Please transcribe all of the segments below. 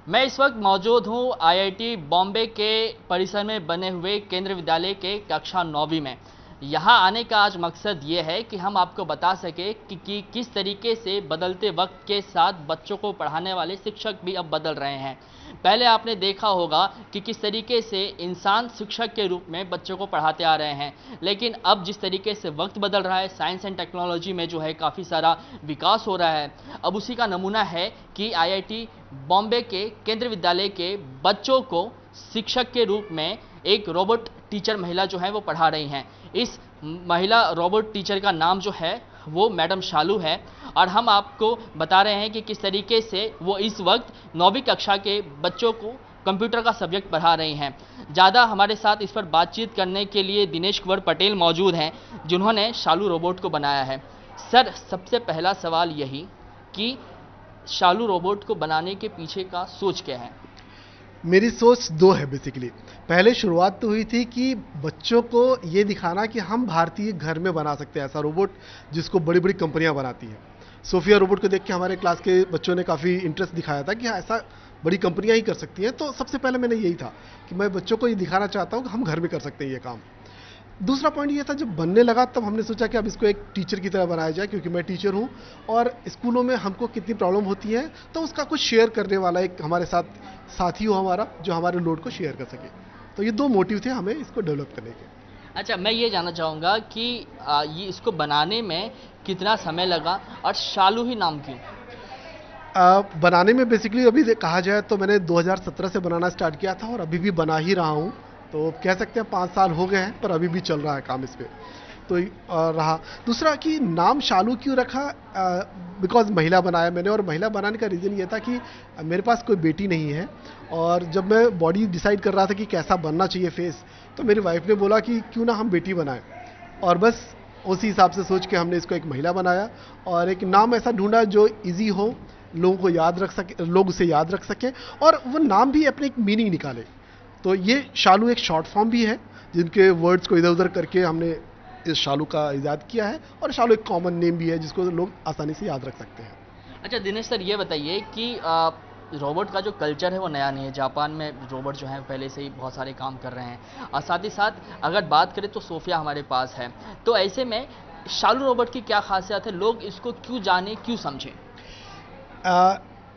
मैं इस वक्त मौजूद हूँ आईआईटी बॉम्बे के परिसर में बने हुए केंद्रीय विद्यालय के कक्षा 9वीं में। यहाँ आने का आज मकसद ये है कि हम आपको बता सके कि किस तरीके से बदलते वक्त के साथ बच्चों को पढ़ाने वाले शिक्षक भी अब बदल रहे हैं। पहले आपने देखा होगा कि किस तरीके से इंसान शिक्षक के रूप में बच्चों को पढ़ाते आ रहे हैं, लेकिन अब जिस तरीके से वक्त बदल रहा है, साइंस एंड टेक्नोलॉजी में जो है काफ़ी सारा विकास हो रहा है। अब उसी का नमूना है कि आईआईटी बॉम्बे के केंद्रीय विद्यालय के बच्चों को शिक्षक के रूप में एक रोबोट टीचर महिला जो है वो पढ़ा रही हैं। इस महिला रोबोट टीचर का नाम जो है वो मैडम शालू है, और हम आपको बता रहे हैं कि किस तरीके से वो इस वक्त 9वीं कक्षा के बच्चों को कंप्यूटर का सब्जेक्ट पढ़ा रही हैं। ज़्यादा हमारे साथ इस पर बातचीत करने के लिए दिनेश कुंवर पटेल मौजूद हैं, जिन्होंने शालू रोबोट को बनाया है। सर, सबसे पहला सवाल यही कि शालू रोबोट को बनाने के पीछे का सोच क्या है? मेरी सोच दो है बेसिकली। पहले शुरुआत तो हुई थी कि बच्चों को ये दिखाना कि हम भारतीय घर में बना सकते हैं ऐसा रोबोट जिसको बड़ी बड़ी कंपनियां बनाती हैं। सोफिया रोबोट को देख के हमारे क्लास के बच्चों ने काफ़ी इंटरेस्ट दिखाया था कि हाँ, ऐसा बड़ी कंपनियां ही कर सकती हैं। तो सबसे पहले मैंने यही था कि मैं बच्चों को ये दिखाना चाहता हूँ कि हम घर में कर सकते हैं ये काम। दूसरा पॉइंट ये था, जब बनने लगा तब हमने सोचा कि अब इसको एक टीचर की तरह बनाया जाए, क्योंकि मैं टीचर हूँ और स्कूलों में हमको कितनी प्रॉब्लम होती है, तो उसका कुछ शेयर करने वाला एक हमारे साथ साथी हो हमारा, जो हमारे लोड को शेयर कर सके। तो ये दो मोटिव थे हमें इसको डेवलप करने के। अच्छा, मैं ये जानना चाहूँगा कि ये इसको बनाने में कितना समय लगा और शालू ही नाम क्यों? बनाने में बेसिकली अभी कहा जाए तो मैंने 2017 से बनाना स्टार्ट किया था और अभी भी बना ही रहा हूँ। तो कह सकते हैं 5 साल हो गए हैं, पर अभी भी चल रहा है काम इस पे। तो रहा। दूसरा कि नाम शालू क्यों रखा, बिकॉज महिला बनाया मैंने, और महिला बनाने का रीज़न ये था कि मेरे पास कोई बेटी नहीं है, और जब मैं बॉडी डिसाइड कर रहा था कि कैसा बनना चाहिए फेस, तो मेरी वाइफ ने बोला कि क्यों ना हम बेटी बनाएं, और बस उसी हिसाब से सोच के हमने इसको एक महिला बनाया और एक नाम ऐसा ढूंढा जो इजी हो, लोगों को याद रख सके, लोग उसे याद रख सकें, और वो नाम भी अपने एक मीनिंग निकाले। तो ये शालू एक शॉर्ट फॉर्म भी है, जिनके वर्ड्स को इधर उधर करके हमने इस शालू का इजाद किया है, और शालू एक कॉमन नेम भी है जिसको लोग आसानी से याद रख सकते हैं। अच्छा दिनेश सर, ये बताइए कि रोबोट का जो कल्चर है वो नया नहीं है। जापान में रोबोट जो हैं पहले से ही बहुत सारे काम कर रहे हैं, और साथ ही साथ अगर बात करें तो सोफिया हमारे पास है। तो ऐसे में शालू रोबोट की क्या खासियत है, लोग इसको क्यों जाने, क्यों समझें?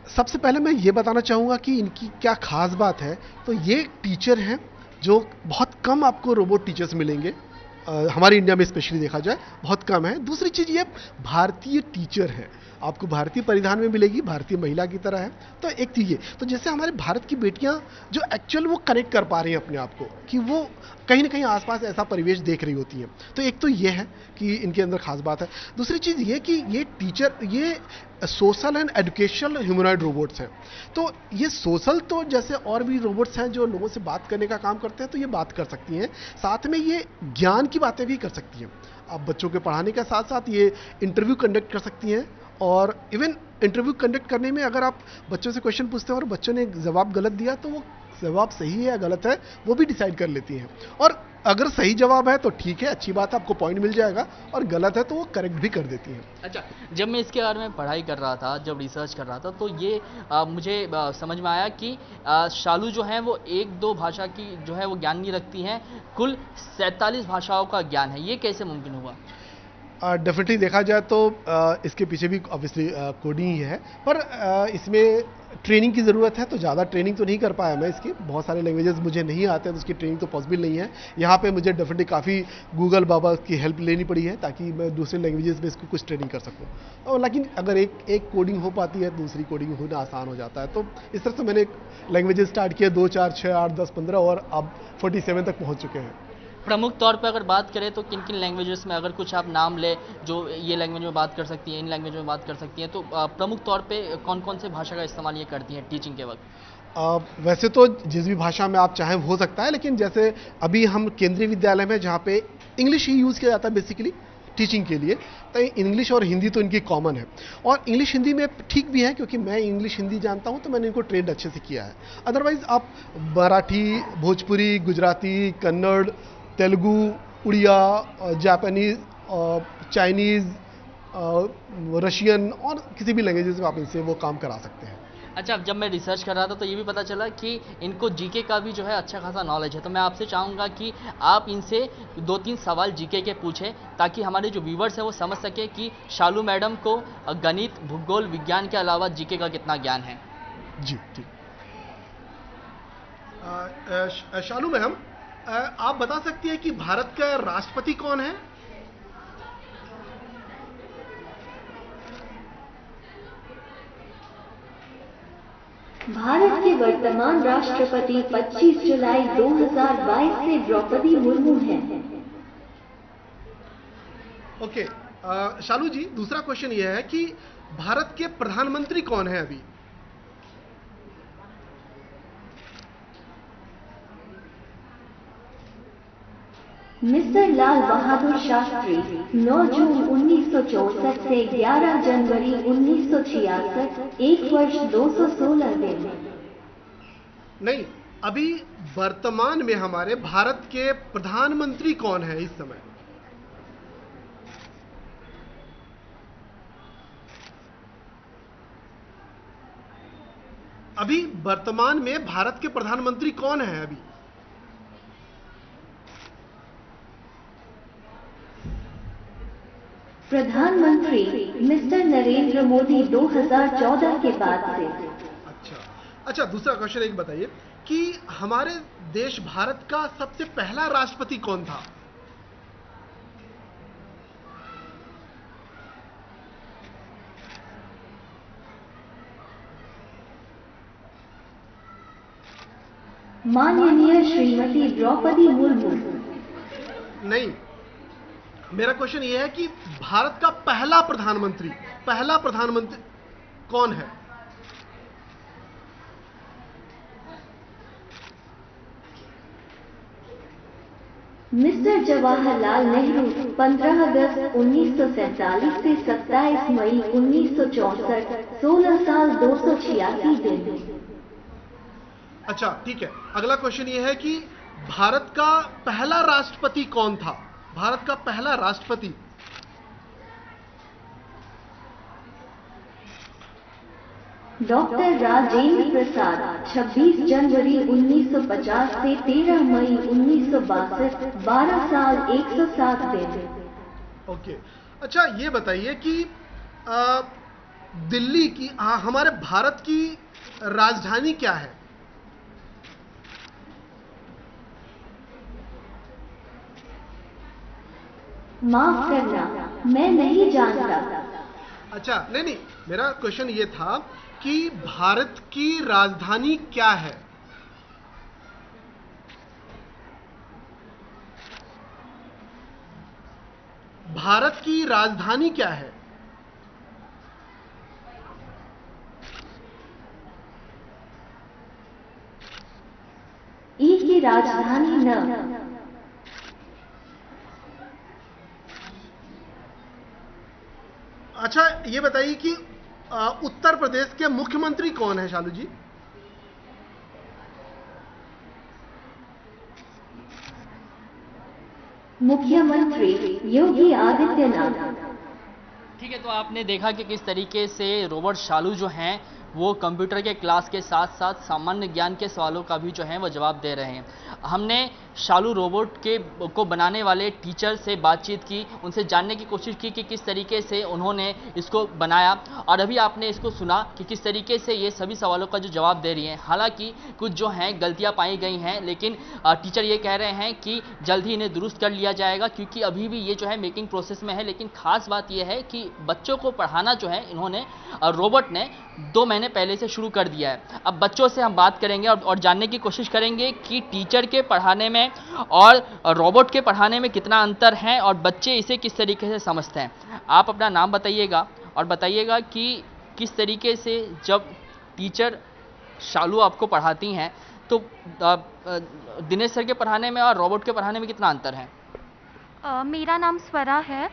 सबसे पहले मैं ये बताना चाहूँगा कि इनकी क्या खास बात है। तो ये टीचर हैं जो बहुत कम आपको रोबोट टीचर्स मिलेंगे, हमारे इंडिया में स्पेशली देखा जाए बहुत कम है। दूसरी चीज़ ये भारतीय टीचर है, आपको भारतीय परिधान में मिलेगी, भारतीय महिला की तरह है। तो एक चीज़ ये, तो जैसे हमारे भारत की बेटियां जो एक्चुअल वो कनेक्ट कर पा रही हैं अपने आप को, कि वो कहीं ना कहीं आसपास ऐसा परिवेश देख रही होती हैं। तो एक तो ये है कि इनके अंदर खास बात है। दूसरी चीज़ ये कि ये टीचर, ये social and educational humanoid robots हैं। तो ये सोशल, तो जैसे और भी रोबोट्स हैं जो लोगों से बात करने का काम करते हैं, तो ये बात कर सकती हैं, साथ में ये ज्ञान की बातें भी कर सकती हैं। आप बच्चों के पढ़ाने के साथ साथ ये इंटरव्यू कंडक्ट कर सकती हैं, और इवन इंटरव्यू कंडक्ट करने में अगर आप बच्चों से क्वेश्चन पूछते हैं और बच्चों ने जवाब गलत दिया, तो वो जवाब सही है या गलत है वो भी डिसाइड कर लेती हैं। और अगर सही जवाब है तो ठीक है, अच्छी बात है, आपको पॉइंट मिल जाएगा, और गलत है तो वो करेक्ट भी कर देती हैं। अच्छा, जब मैं इसके बारे में पढ़ाई कर रहा था, जब रिसर्च कर रहा था, तो ये मुझे समझ में आया कि शालू जो है वो एक दो भाषा की जो है वो ज्ञान नहीं रखती हैं, कुल 47 भाषाओं का ज्ञान है। ये कैसे मुमकिन हुआ? डेफिनेटली देखा जाए तो इसके पीछे भी ऑब्वियसली कोडिंग ही है, पर इसमें ट्रेनिंग की ज़रूरत है। तो ज़्यादा ट्रेनिंग तो नहीं कर पाया मैं इसकी, बहुत सारे लैंग्वेजेस मुझे नहीं आते हैं, तो उसकी ट्रेनिंग तो पॉसिबल नहीं है। यहाँ पे मुझे डेफिनेटली काफ़ी गूगल बाबा की हेल्प लेनी पड़ी है, ताकि मैं दूसरे लैंग्वेजेस में इसको कुछ ट्रेनिंग कर सकूँ। और लेकिन अगर एक कोडिंग हो पाती है, दूसरी कोडिंग होना आसान हो जाता है। तो इस तरह से मैंने लैंग्वेजेस स्टार्ट किया, 2 4 6 8 10 15, और अब 47 तक पहुँच चुके हैं। प्रमुख तौर पे अगर बात करें तो किन किन लैंग्वेजेस में, अगर कुछ आप नाम ले जो ये लैंग्वेज में बात कर सकती हैं, इन लैंग्वेज में बात कर सकती हैं, तो प्रमुख तौर पे कौन कौन से भाषा का इस्तेमाल ये करती हैं टीचिंग के वक्त? वैसे तो जिस भी भाषा में आप चाहें हो सकता है, लेकिन जैसे अभी हम केंद्रीय विद्यालय में, जहाँ पे इंग्लिश ही यूज़ किया जाता है बेसिकली टीचिंग के लिए, तो इंग्लिश और हिंदी तो इनकी कॉमन है। और इंग्लिश हिंदी में ठीक भी है, क्योंकि मैं इंग्लिश हिंदी जानता हूँ, तो मैंने इनको ट्रेंड अच्छे से किया है। अदरवाइज आप Marathi, Bhojpuri, Gujarati, Kannada, Telugu, Odia, Japanese, Chinese, Russian, और किसी भी लैंग्वेजेस में आप इनसे वो काम करा सकते हैं। अच्छा, अब जब मैं रिसर्च कर रहा था तो ये भी पता चला कि इनको जीके का भी जो है अच्छा खासा नॉलेज है, तो मैं आपसे चाहूँगा कि आप इनसे 2-3 सवाल जीके के पूछें ताकि हमारे जो व्यूवर्स हैं वो समझ सके कि शालू मैडम को गणित, भूगोल, विज्ञान के अलावा जीके का कितना ज्ञान है। जी ठीक। शालू मैम, आप बता सकती हैं कि भारत का राष्ट्रपति कौन है? भारत के वर्तमान राष्ट्रपति 25 जुलाई 2022 से द्रौपदी मुर्मू हैं। ओके। शालू जी, दूसरा क्वेश्चन यह है कि भारत के प्रधानमंत्री कौन है अभी? मिस्टर लाल बहादुर शास्त्री 9 जून 1964 से 11 जनवरी 1966, 1 वर्ष 216 दिन। नहीं, अभी वर्तमान में हमारे भारत के प्रधानमंत्री कौन है इस समय? अभी वर्तमान में भारत के प्रधानमंत्री कौन है अभी? प्रधानमंत्री मिस्टर नरेंद्र मोदी 2014 के बाद से। अच्छा, दूसरा क्वेश्चन एक बताइए कि हमारे देश भारत का सबसे पहला राष्ट्रपति कौन था? माननीय श्रीमती द्रौपदी मुर्मू। नहीं, मेरा क्वेश्चन यह है कि भारत का पहला प्रधानमंत्री कौन है? मिस्टर जवाहरलाल नेहरू 15 अगस्त 1947 से 27 मई 1964, 16 साल 286 दिन। अच्छा ठीक है, अगला क्वेश्चन यह है कि भारत का पहला राष्ट्रपति कौन था? भारत का पहला राष्ट्रपति। डॉक्टर राजेंद्र प्रसाद 26 जनवरी 1950 से 13 मई 1962, 12 साल 107 दिन। ओके। अच्छा, ये बताइए कि दिल्ली की हमारे भारत की राजधानी क्या है? माफ करना, मैं नहीं जानता। अच्छा, नहीं, मेरा क्वेश्चन ये था कि भारत की राजधानी क्या है? भारत की राजधानी क्या है? ई की राजधानी न। अच्छा, ये बताइए कि उत्तर प्रदेश के मुख्यमंत्री कौन है शालू जी? मुख्यमंत्री योगी आदित्यनाथ। ठीक है, तो आपने देखा कि किस तरीके से रॉबर्ट शालू जो हैं वो कंप्यूटर के क्लास के साथ साथ सामान्य ज्ञान के सवालों का भी जो है वो जवाब दे रहे हैं। हमने शालू रोबोट को बनाने वाले टीचर से बातचीत की, उनसे जानने की कोशिश की कि किस तरीके से उन्होंने इसको बनाया, और अभी आपने इसको सुना कि किस तरीके से ये सभी सवालों का जो जवाब दे रही हैं। हालांकि कुछ जो हैं गलतियां पाई गई हैं, लेकिन टीचर ये कह रहे हैं कि जल्द ही इन्हें दुरुस्त कर लिया जाएगा, क्योंकि अभी भी ये जो है मेकिंग प्रोसेस में है। लेकिन खास बात यह है कि बच्चों को पढ़ाना जो है इन्होंने रोबोट ने 2 महीने पहले से शुरू कर दिया है। अब बच्चों से हम बात करेंगे और जानने की कोशिश करेंगे कि टीचर के पढ़ाने में और रोबोट के पढ़ाने में कितना अंतर है और बच्चे इसे किस तरीके से समझते हैं। आप अपना नाम बताइएगा और बताइएगा कि किस तरीके से जब टीचर शालू आपको पढ़ाती हैं तो दिनेश सर के पढ़ाने में और रोबोट के पढ़ाने में कितना अंतर है? मेरा नाम स्वरा है।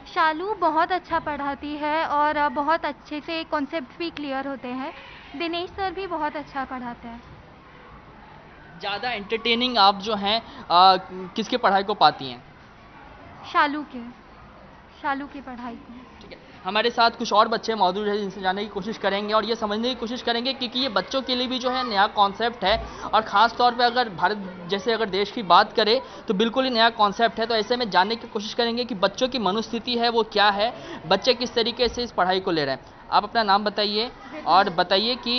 शालू बहुत अच्छा पढ़ाती है और बहुत अच्छे से कॉन्सेप्ट भी क्लियर होते हैं। दिनेश सर भी बहुत अच्छा पढ़ाते हैं। ज़्यादा एंटरटेनिंग आप जो हैं किसके पढ़ाई को पाती हैं? शालू की पढ़ाई को। ठीक है, हमारे साथ कुछ और बच्चे मौजूद हैं जिनसे जानने की कोशिश करेंगे और ये समझने की कोशिश करेंगे कि ये बच्चों के लिए भी जो है नया कॉन्सेप्ट है और ख़ास तौर पे अगर भारत जैसे अगर देश की बात करें तो बिल्कुल ही नया कॉन्सेप्ट है। तो ऐसे में जानने की कोशिश करेंगे कि बच्चों की मनोस्थिति है वो क्या है, बच्चे किस तरीके से इस पढ़ाई को ले रहे हैं। आप अपना नाम बताइए और बताइए कि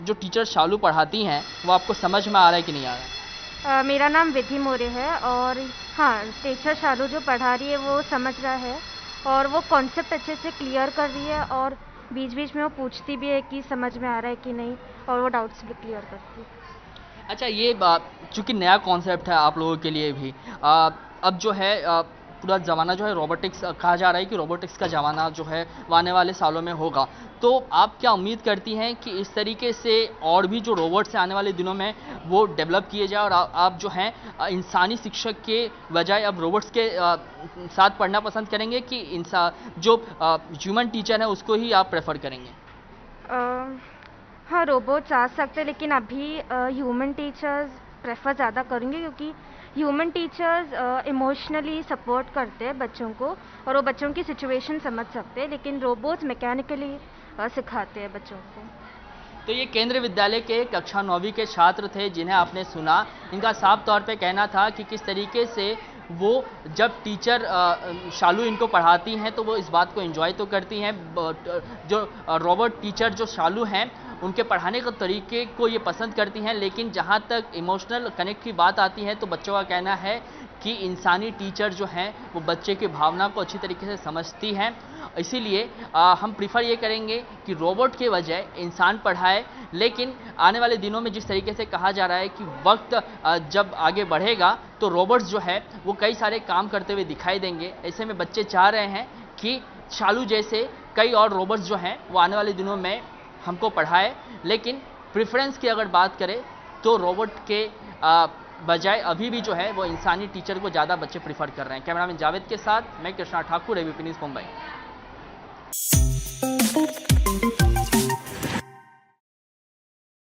जो टीचर शालू पढ़ाती हैं वो आपको समझ में आ रहा है कि नहीं आ रहा है। मेरा नाम विधि मोरे है और हाँ, टीचर शालू जो पढ़ा रही है वो समझ रहा है और वो कॉन्सेप्ट अच्छे से क्लियर कर रही है और बीच बीच में वो पूछती भी है कि समझ में आ रहा है कि नहीं, और वो डाउट्स भी क्लियर करती है। अच्छा, ये चूँकि नया कॉन्सेप्ट है आप लोगों के लिए भी, अब जो है पूरा ज़माना जो है रोबोटिक्स, कहा जा रहा है कि रोबोटिक्स का ज़माना जो है वो आने वाले सालों में होगा। तो आप क्या उम्मीद करती हैं कि इस तरीके से और भी जो रोबोट्स हैं आने वाले दिनों में वो डेवलप किए जाए और आप जो हैं इंसानी शिक्षक के बजाय अब रोबोट्स के साथ पढ़ना पसंद करेंगे कि जो ह्यूमन टीचर है उसको ही आप प्रेफर करेंगे? हाँ, रोबोट्स आ सकते हैं लेकिन अभी ह्यूमन टीचर्स प्रेफर ज़्यादा करेंगे क्योंकि ह्यूमन टीचर्स इमोशनली सपोर्ट करते हैं बच्चों को और वो बच्चों की सिचुएशन समझ सकते हैं, लेकिन रोबोट्स मैकेनिकली सिखाते हैं बच्चों को। तो ये केंद्रीय विद्यालय के कक्षा 9वीं के छात्र थे जिन्हें आपने सुना। इनका साफ तौर पे कहना था कि किस तरीके से वो जब टीचर शालू इनको पढ़ाती हैं तो वो इस बात को एंजॉय तो करती हैं। जो रोबोट टीचर जो शालू हैं उनके पढ़ाने के तरीके को ये पसंद करती हैं, लेकिन जहाँ तक इमोशनल कनेक्ट की बात आती है तो बच्चों का कहना है कि इंसानी टीचर जो हैं वो बच्चे की भावना को अच्छी तरीके से समझती हैं। इसीलिए हम प्रीफर ये करेंगे कि रोबोट के बजाय इंसान पढ़ाए। लेकिन आने वाले दिनों में जिस तरीके से कहा जा रहा है कि वक्त जब आगे बढ़ेगा तो रोबोट्स जो है वो कई सारे काम करते हुए दिखाई देंगे। ऐसे में बच्चे चाह रहे हैं कि शालू जैसे कई और रोबोट्स जो हैं वो आने वाले दिनों में हमको पढ़ाए। लेकिन प्रेफरेंस की अगर बात करें तो रोबोट के बजाय अभी भी जो है वो इंसानी टीचर को ज़्यादा बच्चे प्रीफर कर रहे हैं। कैमरामैन जावेद के साथ मैं कृष्णा ठाकुर, एबीपी न्यूज़ मुंबई।